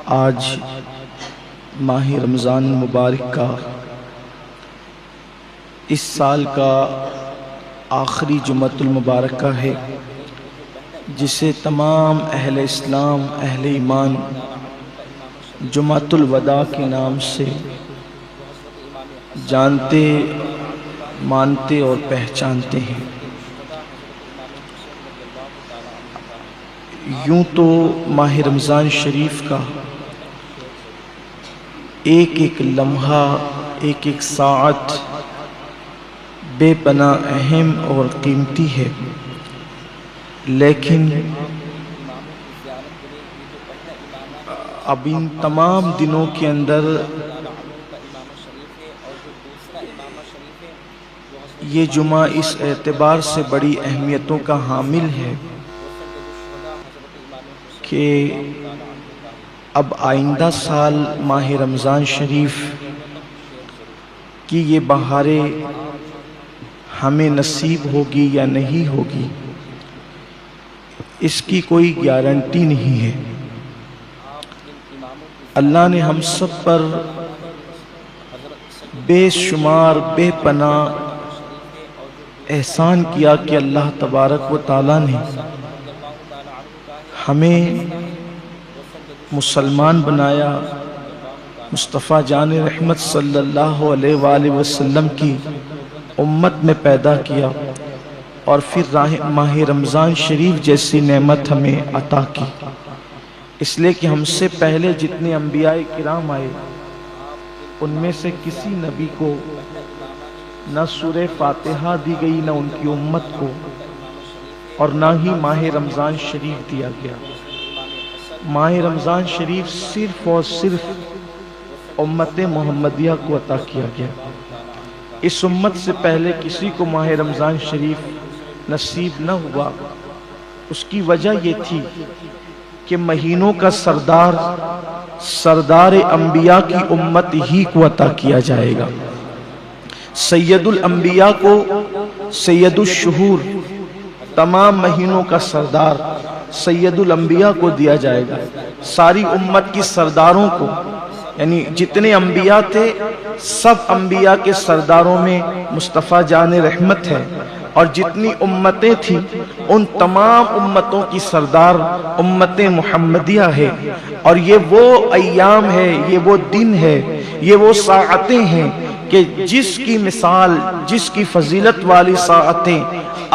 آج ماہ رمضان مبارک کا اس سال کا آخری جمعۃ المبارکہ ہے، جسے تمام اہل اسلام، اہل ایمان جمعۃ الوداع کے نام سے جانتے، مانتے اور پہچانتے ہیں۔ یوں تو ماہ رمضان شریف کا ایک ایک لمحہ، ایک ایک ساعت بے پناہ اہم اور قیمتی ہے، لیکن اب ان تمام دنوں کے اندر یہ جمعہ اس اعتبار سے بڑی اہمیتوں کا حامل ہے کہ اب آئندہ سال ماہ رمضان شریف کی یہ بہاریں ہمیں نصیب ہوگی یا نہیں ہوگی، اس کی کوئی گارنٹی نہیں ہے۔ اللہ نے ہم سب پر بے شمار، بے پناہ احسان کیا کہ اللہ تبارک و تعالیٰ نے ہمیں مسلمان بنایا، مصطفیٰ جان رحمت صلی اللہ علیہ وآلہ وسلم کی امت میں پیدا کیا، اور پھر ماہ رمضان شریف جیسی نعمت ہمیں عطا کی، اس لیے کہ ہم سے پہلے جتنے انبیاء کرام آئے ان میں سے کسی نبی کو نہ سورہ فاتحہ دی گئی، نہ ان کی امت کو، اور نہ ہی ماہ رمضان شریف دیا گیا۔ ماہ رمضان شریف صرف اور صرف امت محمدیہ کو عطا کیا گیا۔ اس امت سے پہلے کسی کو ماہ رمضان شریف نصیب نہ ہوا۔ اس کی وجہ یہ تھی کہ مہینوں کا سردار انبیاء کی امت ہی کو عطا کیا جائے گا۔ سید الانبیاء کو، سید الشہور، تمام مہینوں کا سردار سید الانبیاء کو دیا جائے گا۔ ساری امت کی سرداروں کو، یعنی جتنے انبیاء تھے سب انبیاء کے سرداروں میں مصطفیٰ جان رحمت ہے، اور جتنی امتیں تھیں ان تمام امتوں کی سردار امت محمدیہ ہے۔ اور یہ وہ ایام ہے، یہ وہ دن ہے، یہ وہ ساعتیں ہیں کہ جس کی مثال، جس کی فضیلت والی ساعتیں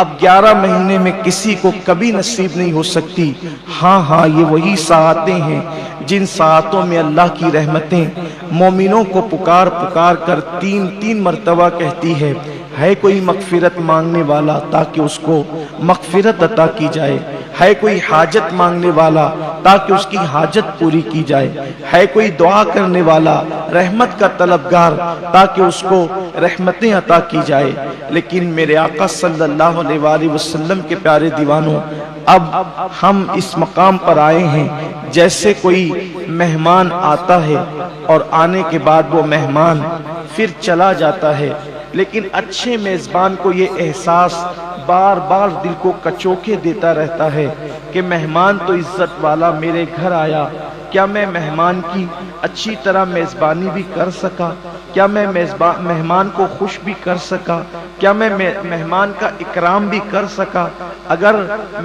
اب 11 مہینے میں کسی کو کبھی نصیب نہیں ہو سکتی۔ ہاں یہ وہی ساعتیں ہیں جن ساعتوں میں اللہ کی رحمتیں مومنوں کو پکار کر تین مرتبہ کہتی ہے کوئی مغفرت مانگنے والا تاکہ اس کو مغفرت عطا کی جائے، ہے کوئی حاجت مانگنے والا تاکہ اس کی حاجت پوری کی جائے، ہے کوئی دعا کرنے والا، رحمت کا طلبگار تاکہ اس کو رحمتیں عطا کی جائے۔ لیکن میرے آقا صلی اللہ علیہ وآلہ وسلم کے پیارے دیوانوں، اب ہم اس مقام پر آئے ہیں جیسے کوئی مہمان آتا ہے اور آنے کے بعد وہ مہمان پھر چلا جاتا ہے، لیکن اچھے میزبان کو یہ احساس بار بار دل کو کچوکے دیتا رہتا ہے کہ مہمان تو عزت والا میرے گھر آیا، کیا میں مہمان کی اچھی طرح میزبانی بھی کر سکا؟ کیا میں مہمان کو خوش بھی کر سکا؟ کیا میں مہمان کا اکرام بھی کر سکا؟ اگر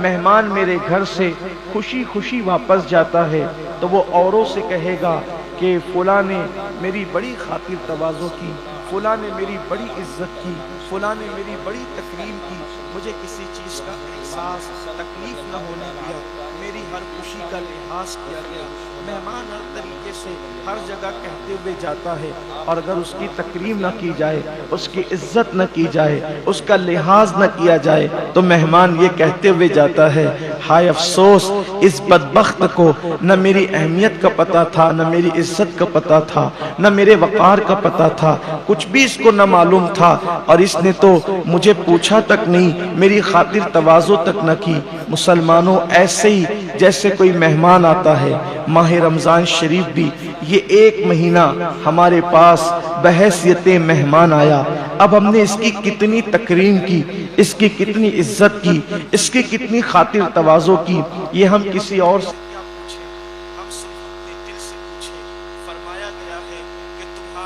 مہمان میرے گھر سے خوشی واپس جاتا ہے تو وہ اوروں سے کہے گا کہ فلاں نے میری بڑی خاطر تواضع کی، فلاں نے میری بڑی عزت کی، فلاں نے میری بڑی تکریم کی، مجھے کسی چیز کا احساس، تکلیف نہ ہونے دیا، میری ہر خوشی کا لحاظ کیا گیا۔ مہمان ہر طریقے سے ہر جگہ کہتے ہوئے جاتا ہے، اور اگر اس کی تکریم نہ کی جائے، اس کی عزت نہ کی جائے، اس کا لحاظ نہ کیا جائے تو مہمان یہ کہتے ہوئے جاتا ہے، ہائے افسوس اس بدبخت کو نہ میری اہمیت کا پتہ تھا، نہ میری عزت کا پتہ تھا، نہ میرے وقار کا پتہ تھا، کچھ بھی اس کو نہ معلوم تھا، اور اس نے تو مجھے پوچھا تک نہیں، میری خاطر تواضع تک نہ کی۔ مسلمانوں، ایسے ہی جیسے کوئی مہمان آتا ہے، ماہ رمضان شریف بھی یہ ایک مہینہ ہمارے پاس بحیثیت مہمان آیا۔ اب ہم نے اس کی کتنی تکریم کی، اس کی کتنی عزت کی، اس کی کتنی خاطر تواضع کی، یہ ہم کسی اور سے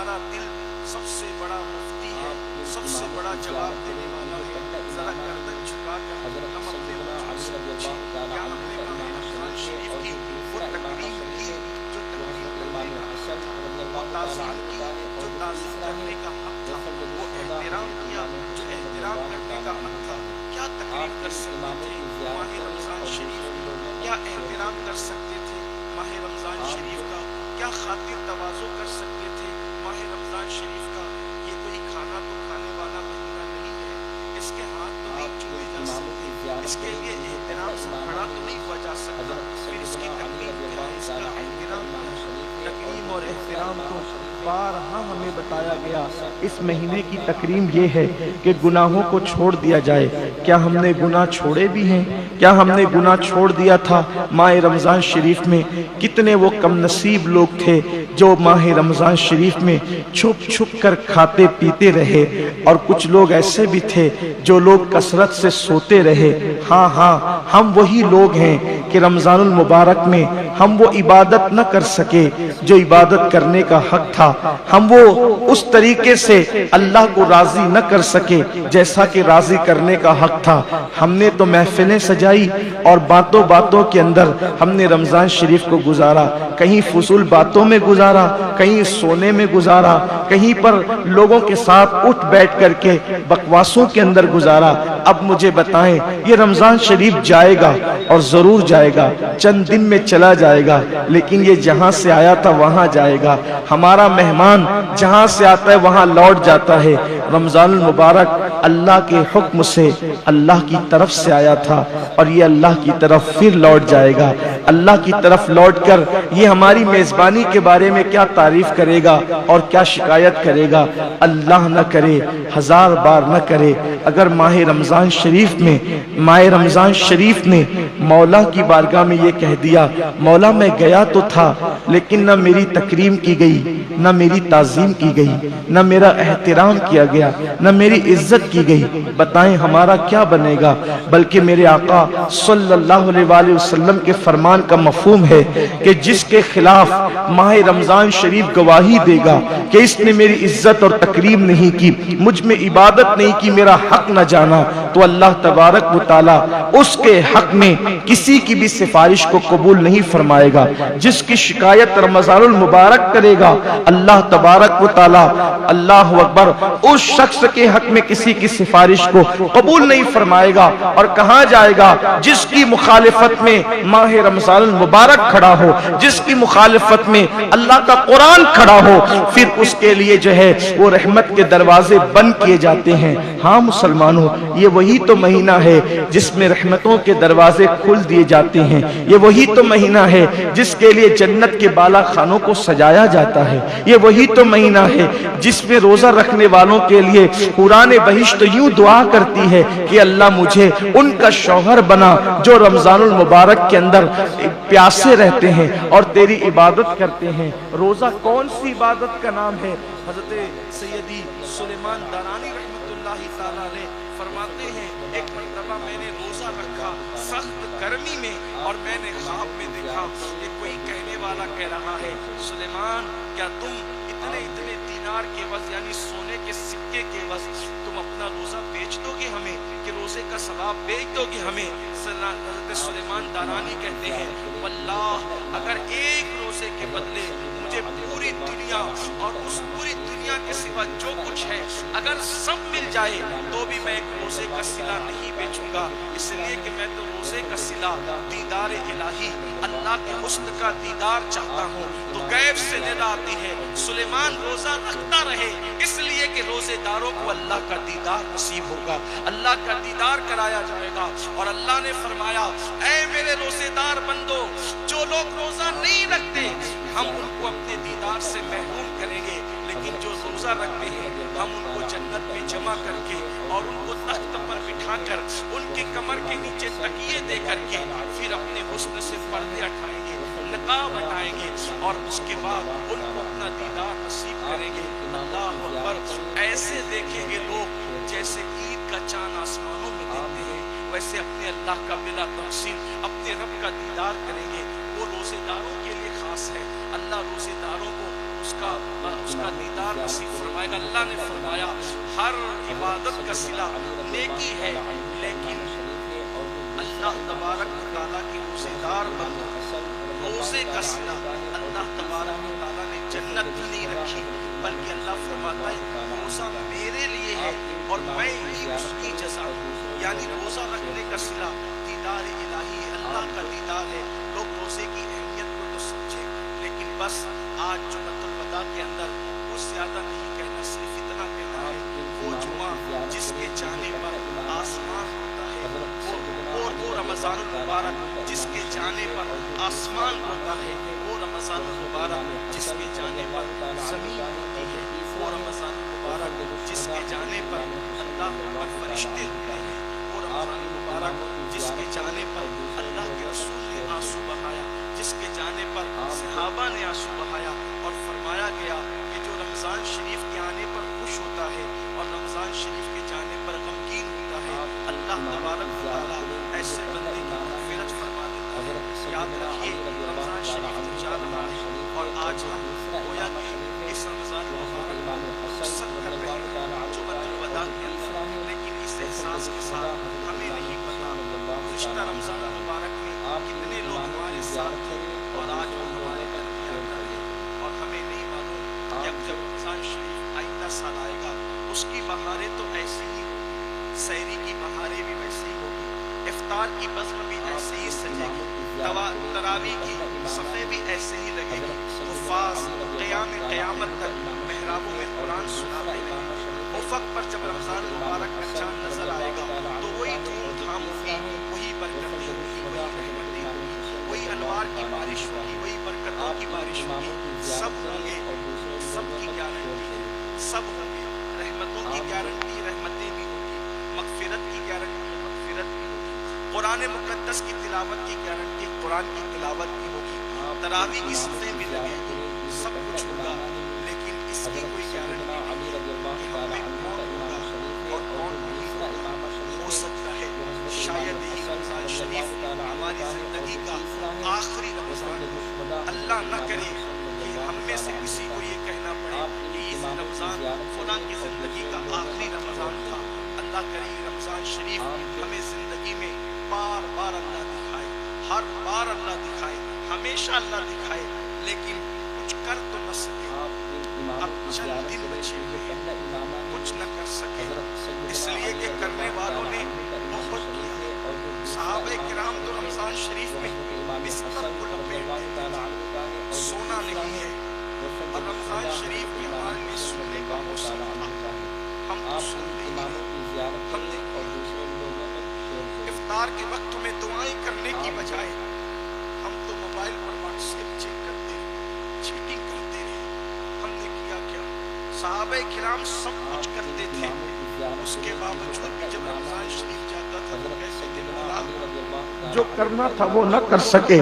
ہمارا دل سب سے بڑا مفتی ہے، سب سے بڑا جواب دینے والا ہے۔ ذرا گردن جھکا کر ہم اپنے وجود سے پوچھیں، کیا ہم نے ماہ رمضان شریف کی وہ تکریم کی جو تکریم کرنے کا حق تھا، وہ تعظیم کی جو تعظیم کرنے کا حق تھا، وہ احترام کیا جو احترام کرنے کا حق تھا؟ کیا تقریم کر سکتے تھے ماہ رمضان شریف کی؟ کیا احترام کر سکتے تھے ماہ رمضان شریف کا؟ کیا خاطر تواضع کر سکتے تھے ماہ رمضان شریف کا؟ یہ کوئی کھانا تو کھانے والا مہینہ نہیں ہے، اس کے ہاتھ تو نہیں چھوئے جا سکتے، اس کے لیے احترام سے کھڑا تو نہیں ہوا جا سکتا، پھر اس کی تقریم کیا ہے، اس کا احترام کیا ہے؟ تقریم اور احترام تو بارہا ہمیں بتایا گیا۔ اس مہینے کی تکریم یہ ہے کہ گناہوں کو چھوڑ دیا جائے۔ کیا ہم نے گناہ چھوڑے بھی ہیں؟ کیا ہم نے گناہ چھوڑ دیا تھا ماہ رمضان شریف میں؟ کتنے وہ کم نصیب لوگ تھے جو ماہ رمضان شریف میں چھپ چھپ کر کھاتے پیتے رہے، اور کچھ لوگ ایسے بھی تھے جو لوگ کثرت سے سوتے رہے۔ ہاں ہم وہی لوگ ہیں کہ رمضان المبارک میں ہم وہ عبادت نہ کر سکے جو عبادت کرنے کا حق تھا، ہم وہ اس طریقے سے اللہ کو راضی نہ کر سکے جیسا کہ راضی کرنے کا حق تھا۔ ہم نے تو محفلیں سجائی اور باتوں باتوں کے اندر ہم نے رمضان شریف کو گزارا، کہیں فضول باتوں میں گزارا، کہیں سونے میں گزارا، کہیں پر لوگوں کے ساتھ اٹھ بیٹھ کر کے بکواسوں کے اندر گزارا۔ اب مجھے بتائیں، یہ رمضان شریف جائے گا اور ضرور جائے گا، چند دن میں چلا جائے گا، لیکن یہ جہاں سے آیا تھا وہاں جائے گا۔ ہمارا مہمان جہاں سے آتا ہے وہاں لوٹ جاتا ہے۔ رمضان المبارک اللہ کے حکم سے اللہ کی طرف سے آیا تھا، اور یہ اللہ کی طرف پھر لوٹ جائے گا۔ اللہ کی طرف لوٹ کر یہ ہماری میزبانی کے بارے میں کیا تعریف کرے گا اور کیا شکایت کرے گا؟ اللہ نہ کرے، ہزار بار نہ کرے، اگر ماہ رمضان شریف نے مولا کی بارگاہ میں یہ کہہ دیا، مولا میں گیا تو تھا لیکن نہ میری تکریم کی گئی، نہ میری تعظیم کی گئی، نہ میرا احترام کیا گیا، نہ میری عزت کی گئی، بتائیں ہمارا کیا بنے گا؟ بلکہ میرے آقا صلی اللہ علیہ وآلہ وسلم کے فرمان کا مفہوم ہے کہ جس کے خلاف ماہ رمضان شریف گواہی دے گا کہ اس نے میری عزت اور تکریم نہیں کی، مجھ میں عبادت نہیں کی، میرا حق نہ جانا، تو اللہ تبارک و تعالی اس کے حق میں کسی کی بھی سفارش کو قبول نہیں فرمائے گا۔ جس کی شکایت رمضان المبارک کرے گا، اللہ تبارک و تعالی، اللہ اکبر، اس شخص کے حق میں کسی کی سفارش کو قبول نہیں فرمائے گا۔ اور کہاں جائے گا؟ جس کی مخالفت میں ماہ رمضان المبارک کھڑا ہو، جس کی مخالفت میں اللہ کا قرآن کھڑا ہو، پھر اس کے لیے جو ہے وہ رحمت کے دروازے بند کیے جاتے ہیں۔ ہاں مسلمانوں، یہ وہی تو مہینہ ہے جس میں رحمتوں کے دروازے کھل دیے جاتے ہیں، یہ وہی تو مہینہ ہے جس کے لیے جنت کے بالا خانوں کو سجایا جاتا ہے، یہ وہی تو مہینہ ہے جس میں روزہ رکھنے والوں کے لیے قرآن بہشت یوں دعا کرتی ہے کہ اللہ مجھے ان کا شوہر بنا جو رمضان المبارک کے اندر پیاسے رہتے ہیں اور تیری عبادت کرتے ہیں۔ روزہ کون سی عبادت کا نام ہے؟ حضرت سیدی سلیمان دارانی رحمت اللہ تعالیٰ علیہ فرماتے ہیں، ایک مرتبہ میں نے روزہ رکھا سخت گرمی میں، اور میں نے خواب میں دیکھا کہ کوئی کہنے والا کہہ رہا ہے، سلیمان کیا تم اتنے دینار کے عوض یعنی سونے کے سکے کے عوض تم اپنا روزہ بیچ دو گے ہمیں، کہ روزے کا ثواب بیچ دو گے ہمیں؟ حضرت سلیمان دارانی کہتے ہیں، واللہ اگر ایک روزے کے بدلے مجھے پوری دنیا اور اس پوری دنیا کے سوا جو کچھ ہے اگر سب مل جائے تو بھی میں ایک روزے کا صلہ نہیں بیچوں گا، اس لیے کہ میں تو روزے کا صلہ دیدار الہی اللہ کے حسن کا دیدار چاہتا ہوں۔ تو غیب سے ندا آتی ہے سلیمان روزہ رکھتا رہے، اس لیے کہ روزے داروں کو اللہ کا دیدار نصیب ہوگا، اللہ کا دیدار کرایا جائے گا۔ اور اللہ نے فرمایا، اے میرے روزے دار بندو، جو لوگ روزہ نہیں رکھتے ہم ان کو اپنے دیدار سے محروم کریں گے، لیکن جو روزہ رکھتے ہیں ہم ان کو جنت میں جمع کر کے اور ان کو تخت پر بٹھا کر ان کی کمر کے نیچے تکیے دے کر کے پھر اپنے حسن سے پردے ہٹائیں گے، نقاب ہٹائیں گے، اور اس کے بعد ان کو اپنا دیدار نصیب کریں گے۔ اللہ اکبر، ایسے دیکھیں گے لوگ جیسے عید کا چاند آسمانوں میں دیکھتے ہیں، ویسے اپنے اللہ کا بلا تفصیل اپنے رب کا دیدار کریں گے۔ وہ روزے داروں کے لیے خاص ہے، اللہ روزے داروں کو اس کا دیدار نصیب فرمائے گا۔ اللہ نے فرمایا ہر عبادت کا صلہ نیکی ہے، لیکن اللہ تبارک و تعالیٰ کی روزے دار بندہ روزے کا صلہ اللہ تبارک و تعالیٰ نے جنت نہیں رکھی، بلکہ اللہ فرماتا ہے روزہ میرے لیے ہے اور میں ہی اس کی جزا ہوں۔ یعنی روزہ رکھنے کا صلہ دیدار الہی ہے، اللہ کا دیدار ہے۔ لوگ روزے کی اہمیت کو تو سمجھے، لیکن بس آج جمعۃ الوداع کے اندر کچھ زیادہ نہیں کہنا، صرف اتنا کہنا ہے وہ جمعہ جس کے جانے پر آسمان ہوتا ہے، وہ رمضان المبارک جس کے جانے پر آسمان ہوتا ہے، وہ رمضان المبارک جس کے جانے پر زمین ہوتی ہے، وہ رمضان المبارک جس کے جانے پر اللہ پر فرشتے ہوتے ہیں، وہ رمضان المبارک جس کے جانے پر اللہ کے رسول نے آنسو بہایا، جس کے جانے پر صحابہ نے آنسو بہایا، اور فرمایا گیا کہ جو رمضان شریف کے آنے پر خوش ہوتا ہے اور رمضان شریف کے جانے پر غمگین ہوتا ہے، اللہ تبارک و تعالیٰ ایسے بندے کی مغفرت فرما دیتا ہے۔ یاد رکھیے رمضان شریف تو جا رہا ہے اور آج ہم گویا کہ اس رمضان المبارک کو مقصد کر رہے ہیں جمعۃ الوداع کے اندر، لیکن اس احساس کے ساتھ ہمیں نہیں پتا گزشتہ رمضان المبارک میں کتنے لوگ ہمارے ساتھ تھے اور آج وہ ہمارے درمیان رہے، اور ہمیں نہیں معلوم کہ جب رمضان شریف آئندہ سال آئے گا اس کی بہاریں تو ایسی ہی ہوگی، سحری کی بہاریں بھی ویسے ہی ہوگی، افطار کی بزم بھی ایسے ہی سجے گی، تراویح کی صفحے بھی ایسے ہی لگے گی، حفاظ قیام قیامت تک محرابوں میں قرآن سناتے رہیں گے۔ افق پر جب رمضان مبارک کا چاند نظر آئے گا تو وہی دھوم دھام ہوگی، وہی برکتیں ہوگی، وہی رحمتیں ہوگی، وہی انوار کی بارش ہوگی، وہی برکتوں کی بارش ہوگی، سب ہوں گے، سب کی گارنٹی ہے، سب ہوں گے، رحمتوں کی گارنٹی رحمتیں بھی ہوگی، مغفرت کی گارنٹی مغفرت بھی ہوگی، قرآن مقدس کی تلاوت کی گارنٹی قرآن کی تلاوت بھی ہوگی، تراویح کی صفحیں بھی لگے گی، سب کچھ ہوگا، لیکن اس کی کوئی گارنٹی نہیں ہے کہ ہم میں کون ہوگا اور کون نہیں ہوگا۔ ہو سکتا ہے شاید یہ رمضان شریف ہماری زندگی کا آخری رمضان ہو، اللہ نہ کرے کہ ہم میں سے کسی کو یہ کہنا پڑے کہ یہ رمضان فلاں کی زندگی کا آخری رمضان تھا۔ اللہ کرے یہ رمضان شریف ہمیں زندگی میں بار بار اللہ دکھائے، ہر بار اللہ دکھائے، ہمیشہ اللہ دکھائے، لیکن کچھ کر تو نہ سکے، اب چند دن بچے ہوئے کچھ نہ کر سکے، اس لیے کہ کرنے والوں نے بہت کیا۔ صحابہ کرام تو رمضان شریف میں بستر کو لپیٹتے تھے، سونا نہیں ہے، اور رمضان شریف میں ہمارے لیے سننے کا موسم تھا، ہم تو سنتے ہی نہیں، ہم نے افطار کے وقت میں دعائیں کرنے کی بجائے ہم تو موبائل پر واٹس ایپ چیک کرتے رہے، چیٹنگ کرتے رہے۔ ہم نے کیا کیا؟ صحابہ کرام سب کچھ کرتے تھے، اس کے باوجود بھی جب رمضان شریف جاتا تھا تو کہتے تھے مولا جو کرنا تھا وہ نہ کر سکے،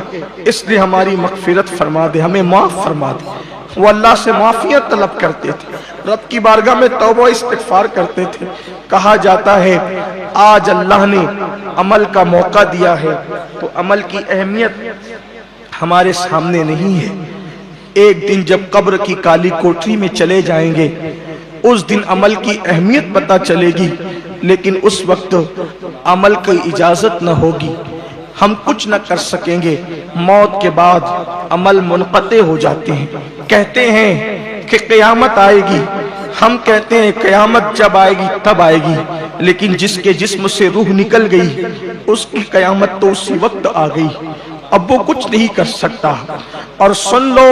اس لیے ہماری مغفرت فرما دے، ہمیں معاف فرما دے۔ وہ اللہ سے معافیت طلب کرتے تھے، رب کی بارگاہ میں توبہ استغفار کرتے تھے۔ کہا جاتا ہے آج اللہ نے عمل کا موقع دیا ہے تو عمل کی اہمیت ہمارے سامنے نہیں ہے۔ ایک دن جب قبر کی کالی کوٹری میں چلے جائیں گے اس دن عمل کی اہمیت پتہ چلے گی، لیکن اس وقت عمل کی اجازت نہ ہوگی، ہم کچھ نہ کر سکیں گے۔ موت کے بعد عمل منقطع ہو جاتے ہیں۔ کہتے ہیں کہ قیامت آئے گی، ہم کہتے ہیں قیامت جب آئے گی تب آئے گی، لیکن جس کے جسم سے روح نکل گئی اس کی قیامت تو اسی وقت آ گئی، اب وہ کچھ نہیں کر سکتا۔ اور سن لو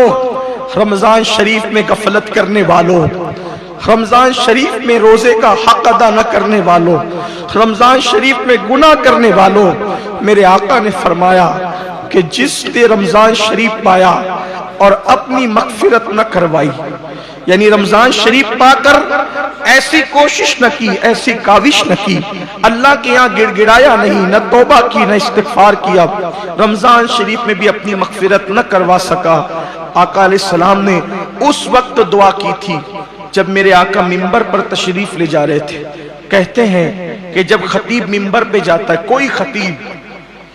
رمضان شریف میں غفلت کرنے والوں، رمضان شریف میں روزے کا حق ادا نہ کرنے والوں، رمضان شریف میں گناہ کرنے والوں، میرے آقا نے فرمایا کہ جس نے رمضان شریف پایا اور اپنی مغفرت نہ کروائی، یعنی رمضان شریف پا کر ایسی کوشش نہ کی، ایسی کاوش نہ کی، اللہ کے یہاں گڑ گڑایا نہیں، نہ توبہ کی نہ استغفار کیا، رمضان شریف میں بھی اپنی مغفرت نہ کروا سکا۔ آقا علیہ السلام نے اس وقت دعا کی تھی جب میرے آقا منبر پر تشریف لے جا رہے تھے۔ کہتے ہیں کہ جب خطیب منبر پہ جاتا ہے، کوئی خطیب